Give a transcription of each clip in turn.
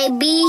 baby.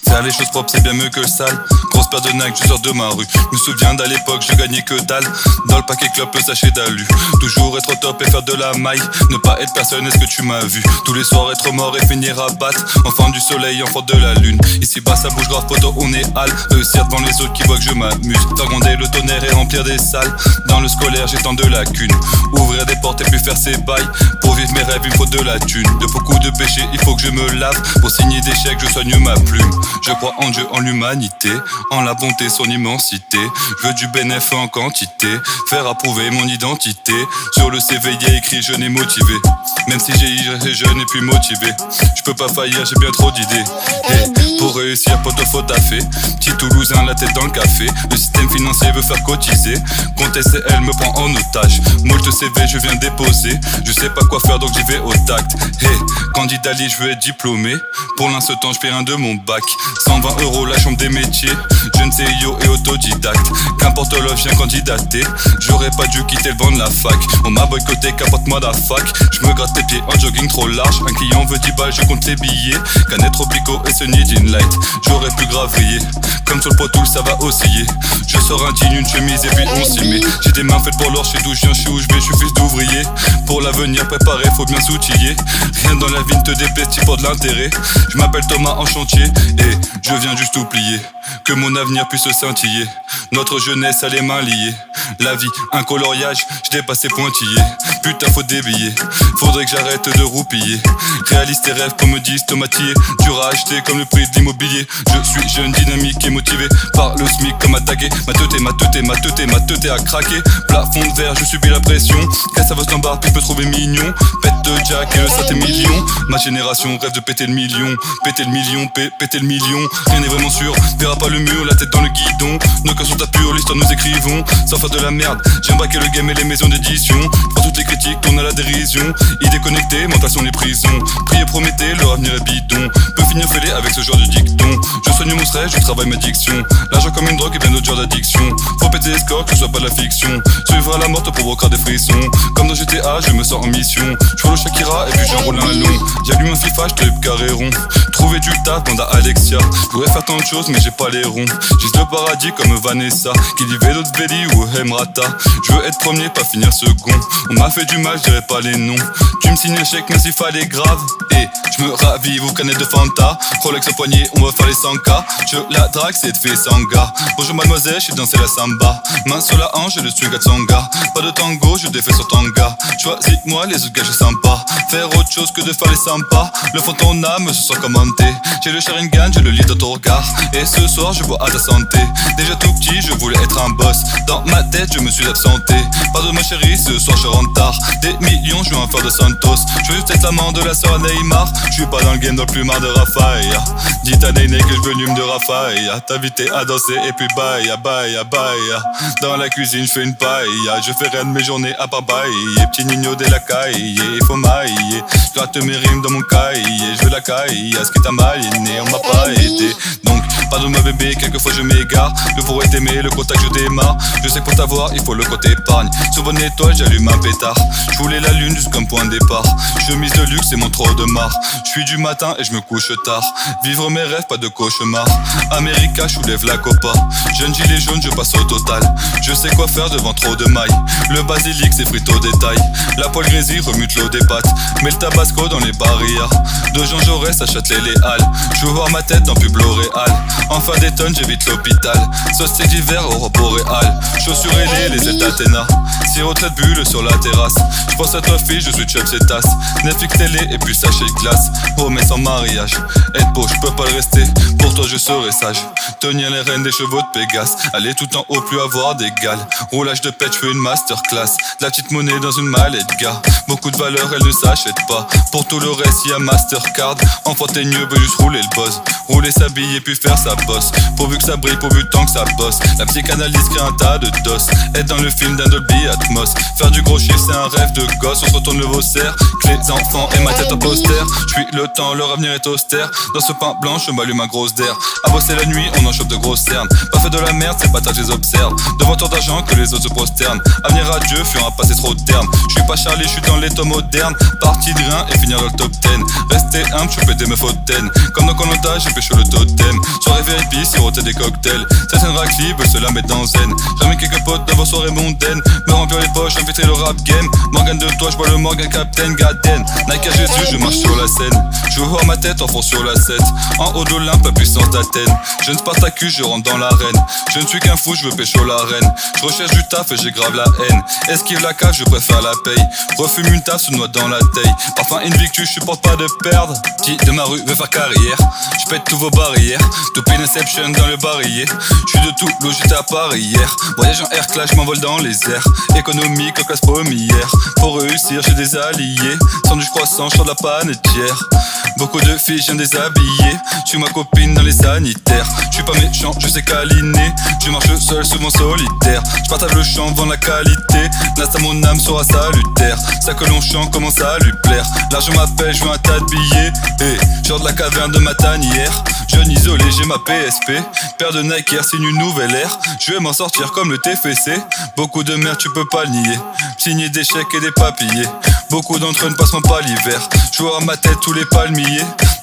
Faire les choses propres c'est bien mieux que le sale. Grosse paire de Nike, je sors de ma rue. Je me souviens d'à l'époque, je gagnais que dalle. Dans le paquet club, le sachet d'alu. Toujours être au top et faire de la maille. Ne pas être personne, est-ce que tu m'as vu? Tous les soirs être mort et finir à battre. Enfant du soleil, enfant de la lune. Ici bas ça bouge grave poto, on est hal. Réussir devant les autres qui voient que je m'amuse. Faire gronder le tonnerre et remplir des salles. Dans le scolaire j'ai tant de lacunes. Ouvrir des portes et puis faire ses bails. Pour vivre mes rêves il me faut de la thune. De beaucoup de péchés il faut que je me lave. Pour signer des chèques je soigne ma plume. Je crois en Dieu, en l'humanité, en la bonté, son immensité. Je veux du bénéfice en quantité, faire approuver mon identité. Sur le CV il y a écrit jeune et motivé. Même si j'ai jeune et puis motivé. Je peux pas faillir, j'ai bien trop d'idées. Hey, pour réussir, poteau faut taffer. Petit Toulousain, la tête dans le café. Le système financier veut faire cotiser. Contester, elle me prend en otage. Moult CV, je viens déposer. Je sais pas quoi faire donc j'y vais au tact. Hey, candidat libre, je veux être diplômé. Pour l'instant, je paie un de mon bac. 120 € la chambre des métiers. Jeune CEO et autodidacte. Qu'importe l'offre, je viens candidater. J'aurais pas dû quitter le banc de la fac. On m'a boycotté, qu'apporte-moi la fac. Je me gratte les pieds en jogging trop large. Un client veut 10 balles, je compte les billets. Canet Tropico et ce Need Light. J'aurais pu graviller. Comme sur le Poitou, ça va osciller. Je sors un jean, une chemise et puis on s'y met. J'ai des mains faites pour l'or, je sais d'où je viens, je sais où je vais, je suis fils d'ouvrier. Pour l'avenir préparé, faut bien s'outiller. Rien dans la vie ne te dépestit pour de l'intérêt. Je m'appelle Thomas en chantier et je viens juste oublier que mon avenir puisse scintiller. Notre jeunesse a les mains liées. La vie, un coloriage, je dépasse pointillé. Putain faut des billets, faudrait que j'arrête de roupiller. Réalise tes rêves comme me disent Tomatier. Dur à acheter comme le prix de l'immobilier. Je suis jeune, dynamique et motivé par le SMIC comme attaqué. Ma teuté a craqué. Plafond de verre, je subis la pression. Casse à vos standards, puis je peux trouver mignon. Pète de Jack et le saint million. Ma génération rêve de péter le million. Péter le million, péter le million. Rien n'est vraiment sûr, verra pas le mur, la tête dans le guidon. Nos cœurs sont à pur, l'histoire nous écrivons. Sans faire de la merde, j'aime braquer le game et les maisons d'édition. Pour toutes les critiques, tourne à la dérision. Idées connectées, mentation les prisons. Priez Prométhée, leur avenir est bidon. Peut finir fêlé avec ce genre de dicton. Je soigne mon stress, je travaille ma diction. L'argent comme une drogue et bien d'autres genres d'addiction. Faut péter les scores, que ce soit pas de la fiction. Suivre à la mort te provoquera des frissons. Comme dans GTA, je me sens en mission. Je follow Shakira et puis j'enroule un long. J'allume un FIFA, je te carré rond. Trouver du taf, bande à Alexia. Je pourrais faire tant de choses mais j'ai pas les ronds. J'ai le paradis comme Vanessa. Qui dit vélo de Belly ou Emrata. Je veux être premier, pas finir second. On m'a fait du mal, je dirais pas les noms. Tu me signes chèque mais s'il fallait grave. Et je me ravive aux canettes de Fanta. Rolex au poignet, on va faire les 100K. Je la drague, c'est de fait sanga. Bonjour mademoiselle, j'ai dansé la samba. Main sur la hanche, je le suis Gatsanga. Pas de tango, je défais sur tanga. Choisis-moi les autres gars, je sympa. Faire autre chose que de faire les sympas. Le fond de ton âme se sent commenté. J'ai le Sharingan, j'ai le lit dans ton regard. Et ce soir, je bois à ta santé. Déjà tout petit, je voulais être un boss. Dans ma tête, je me suis absenté. Pardon ma chérie, ce soir je rentre tard. Des millions, je veux en faire de Santos. Je veux juste être l'amant de la sœur Neymar. Je suis pas dans le game, dans le plumard de Raphaël. Dites à Néné que je veux l'hume de Raphaël. T'inviter à danser et puis bye, bye, bye. Dans la cuisine, je fais une paille. Je fais rien de mes journées à part bailler. Petit Nino de la caille, il faut mailler. Je gratte mes rimes dans mon cahier. Je veux la caille, à ce qui t'a malinné, on m'a pas aidé. Donc, pardon ma bébé, quelquefois je m'égare. Le pour être aimé, le contact je démarre. Je sais que pour t'avoir, il faut le côté épargne. Sur bonne étoile, j'allume un pétard. Je voulais la lune juste comme point de départ. Chemise de luxe, c'est mon trop de marre. Je suis du matin et je me couche tard. Vivre mes rêves, pas de cauchemar. America, je soulève la copa. Jeune gilet jaune, je passe au total. Je sais quoi faire devant trop de mailles. Le basilic, c'est frite au détail. La poêle grésille remue l'eau des pâtes. Mets le tabasco dans les barrières. De Jean Jaurès à Châtelet les Halles. Je veux voir ma tête dans pub L'Oréal. Enfin des tonnes, j'évite l'hôpital. Sauce d'hiver au boréal. Chaussures ailées, les ailes d'Athéna. Sirop de bulle sur la terrasse. Je pense à toi fille, je suis chef c'est tasse. Netflix télé et puis sachet de glace. Promesse en mariage. Être beau, je peux pas le rester. Pour toi je serai sage. Tenir les rênes des chevaux de Pégase. Aller tout en haut, plus avoir d'égal. Roulage de pet, je fais une masterclass. De la petite monnaie dans une mallette, gars. Beaucoup de valeur, elle ne s'achète pas. Pour tout le reste, y'a Mastercard. Enfant t'es mieux, veut juste rouler le buzz. Rouler sa bille et puis faire sa bosse. Pourvu que ça brille, pourvu tant que ça bosse. La psychanalyse crée un tas de dos. Être dans le film d'un Dolby l'Atmos. Faire du gros chiffre c'est un rêve de gosse. On se retourne le vaussaire, que les enfants et ma tête en poster. Je suis le temps, le avenir est austère. Dans ce pain blanc je m'allume ma grosse d'air. À bosser la nuit on en chope de grosses cernes. Pas fait de la merde c'est pas tard je les observe. Devant tant d'argent que les autres se prosternent. Avenir à Dieu fut un passé trop de termes. Je suis pas Charlie, je suis dans l'état moderne. Parti de rien et finir dans le top 10. Rester humble, je péter mes fautaines. Comme dans Koh-Lanta, j'ai pêché le totem. Soirée VIP, siroter des cocktails. Certaines raclis veulent se la mettre dans zen. J'amène quelques potes dans vos soirées mondaines. Me remplir les poches, infiltrer le rap game. Morgan de toi, je bois le Morgan Captain Gaden. Nike à Jésus, je marche sur la scène. Je veux voir ma tête en fond sur la 7. En haut d'Olympe, la puissance d'Athènes. Je ne Spartacus, je rentre dans l'arène. Je ne suis qu'un fou, je veux pécho la reine. Je recherche du taf et j'ai grave la haine. Esquive la cave, je préfère la paye. Refume une taf, se noie dans la taille. Parfum Invictus, je supporte pas de perdre. Petit de ma rue veut faire carrière. Je pète tous vos barrières. Tout Inception dans le barillet. Je suis de tout, j'étais à Paris hier. Voyage en air clash, je m'envole dans les airs. Économique en classe première. Pour réussir, j'ai des alliés. Sandwich croissant, je sors de la panetière. Beaucoup de filles, je viens déshabiller. Je suis ma copine dans les sanitaires. Je suis pas méchant, je sais câliner. Je marche seul, souvent solitaire. Je partage le champ, vends la qualité. Nasta mon âme sera salutaire. Ça que l'on chante commence à lui plaire. L'argent m'appelle, je veux un tas de billets. Et genre de la caverne de ma tanière. Jeune isolé, j'ai ma PSP. Paire de Nike Air, signe une nouvelle ère. Je vais m'en sortir comme le TFC. Beaucoup de merde, tu peux pas le nier. Signer des chèques et des papiers. Beaucoup d'entre eux ne passeront pas l'hiver. Je vois ma tête tous les palmiers.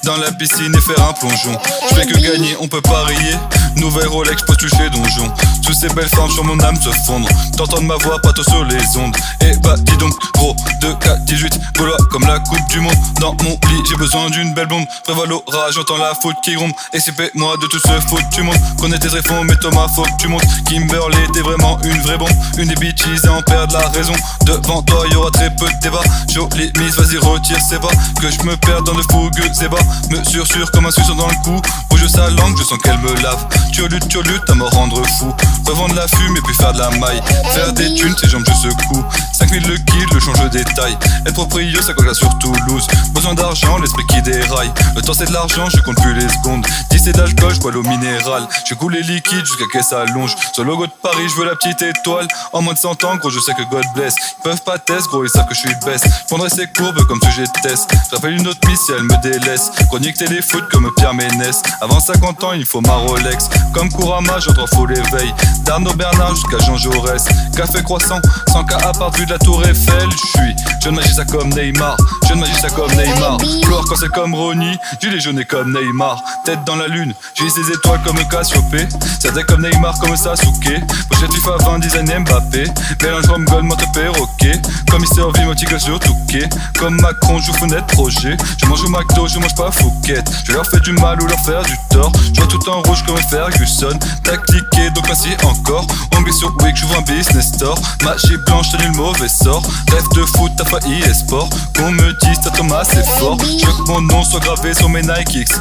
Dans la piscine et faire un plongeon. Je fais que gagner, on peut parier. Nouvelle Rolex, peux toucher donjon. Toutes ces belles femmes sur mon âme se fondre. T'entends ma voix, pas sur les ondes. Et bah dis donc, gros, 2K18 Gaulois comme la coupe du monde. Dans mon lit, j'ai besoin d'une belle blonde. Prévoit l'orage, j'entends la faute qui gronde. Excipez-moi de tout ce faute du monde. Qu'on était très fond, mais Thomas, faut que tu montes. Kimberley, t'es vraiment une vraie bombe. Une des bitches à en perdre la raison. Devant toi, y'aura très peu de débat. Jolie mise, vas-y, retire ses bas. Que je me perds dans de fougueux ébats. Me sursure comme un suçon dans le cou. Bouge sa langue, je sens qu'elle me lave. Tu luttes à me rendre fou. Revendre la fume et puis faire de la maille. Faire des thunes, ses jambes je secoue. 5000 le kill, le change de détail. Être proprio, ça colle sur Toulouse. Besoin d'argent, l'esprit qui déraille. Le temps c'est de l'argent, je compte plus les secondes. 10 c'est d'alcool, je bois l'eau minérale. Je coule les liquides jusqu'à qu'elle s'allonge. Sur le logo de Paris, je veux la petite étoile. En moins de 100 ans, gros, je sais que God bless. Ils peuvent pas test, gros, ils savent que je suis best. Je prendrai ces courbes comme sujet de test. Je rappelle une autre miss si elle me délaisse. Chronique téléfoot comme Pierre Ménès. Avant 50 ans, il faut ma Rolex. Comme Kourama, j'entre faux l'éveil. D'Arnaud Bernard jusqu'à Jean Jaurès. Café croissant, 100K à part vue de la tour Eiffel. J'suis jeune magicien comme Neymar. Jeune magicien comme Neymar. Floir quand c'est comme Ronnie. Gilet jaune et comme Neymar. Tête dans la lune, j'ai ces étoiles comme Cassiopée. Certains comme Neymar, comme Sasuke. Pochette FIFA 20, design Mbappé. Mélange rhum, gold, monte perroquet. Comme Mr. V, motigal sur Touquet. Comme Macron, joue fenêtre, projet. Je mange au McDo, je mange pas Fouquet. Je leur fais du mal ou leur faire du tort. Je vois tout en rouge comme Ferguson. T'as cliqué, donc merci encore. On glisse sur Wix, j'ouvre un business store. Magie blanche, t'as le mauvais sort. Rêve de foot, t'as failli esport. Qu'on me dise, t'as Thomas, c'est fort. Je veux que mon nom soit gravé sur mes Nike X.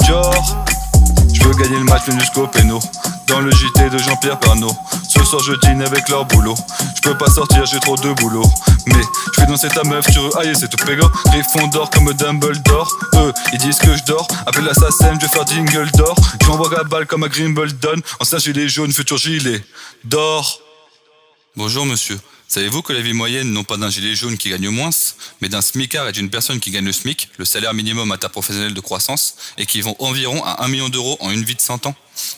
Dior. Je veux gagner le match même jusqu'au péno. Dans le JT de Jean-Pierre Pernaut. Ce soir je dîne avec leur boulot. Je peux pas sortir, j'ai trop de boulot. Mais je fais danser ta meuf, tu veux aïe c'est tout pégo. Griffon d'or comme Dumbledore. Eux, ils disent que je dors. Appelle l'assassin, je vais faire jingle d'or. Je m'envoie la balle comme à Grimbledon. Ancien gilet jaune, futur gilet d'or. Bonjour monsieur. Savez-vous que la vie moyenne, non pas d'un gilet jaune qui gagne moins, mais d'un smicard et d'une personne qui gagne le SMIC, le salaire minimum interprofessionnel de croissance, équivaut environ à 1 million d'euros en une vie de 100 ans?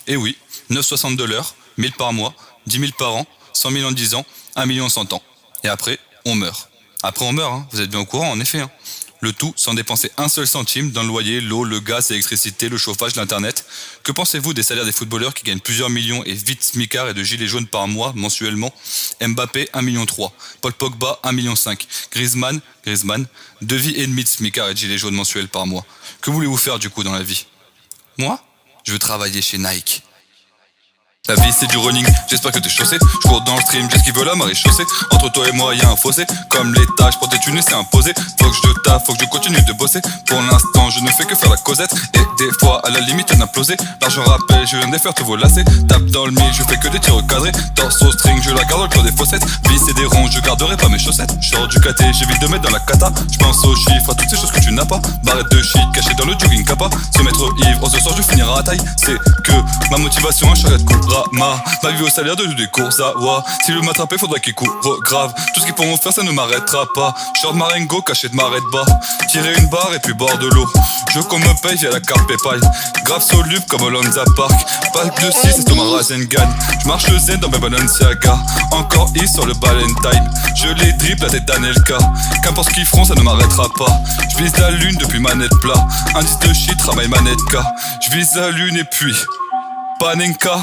Et oui, 9,60 de l'heure, 1000 par mois, 10 000 par an, 100 000 en 10 ans, 1 million en 100 ans. Et après, on meurt. Après on meurt, hein, vous êtes bien au courant en effet. Hein. Le tout sans dépenser un seul centime dans le loyer, l'eau, le gaz, l'électricité, le chauffage, l'internet. Que pensez-vous des salaires des footballeurs qui gagnent plusieurs millions et vite smicards et de gilets jaunes par mois mensuellement? Mbappé 1,3 million, Paul Pogba 1,5 million, Griezmann 2,5 de smicards et de gilets jaunes mensuels par mois. Que voulez-vous faire du coup dans la vie? Moi, je veux travailler chez Nike. La vie c'est du running, j'espère que t'es chaussé. Je cours dans le stream, j'ai ce qu'ils veulent à maréchausser. Entre toi et moi y'a un fossé. Comme les tâches pour tes thunes c'est imposé. Faut que je taffe, faut que je continue de bosser. Pour l'instant je ne fais que faire la causette. Et des fois à la limite un implosé. L'argent rappelle, je viens de faire tous vos lacets. Tape dans le mille, je fais que des tirs cadrés. Torse au string, je la garde dans le creux des fossettes. Vis et des ronds, je garderai pas mes chaussettes. J'sors du KT, j'évite de mettre dans la cata. J'pense aux chiffres, à toutes ces choses que tu n'as pas. Barrette de shit cachée dans le jogging kappa. Se mettre ivre, ce soir je finirai à taille. C'est que ma motivation, un charrette coupera. drama. Ma vie au salaire de des courses à wa. Si le m'attraper faudra qu'il court grave. Tout ce qu'ils pourront faire ça ne m'arrêtera pas. Short Marengo caché de marée de bas. Tirer une barre et puis boire de l'eau. Je veux qu'on me paye via la carte Paypal. Grave soluble comme Lonza Park. Pack de 6 c'est Thomas Rasengan. Je marche le zen dans mes Balenciaga. Encore is sur le Valentine. Je les drip la tête d'Anelka. Qu'importe ce qu'ils feront ça ne m'arrêtera pas. Je vise la lune depuis manette plat. Indice de shit, travail manette K. Je vise la lune et puis Panenka.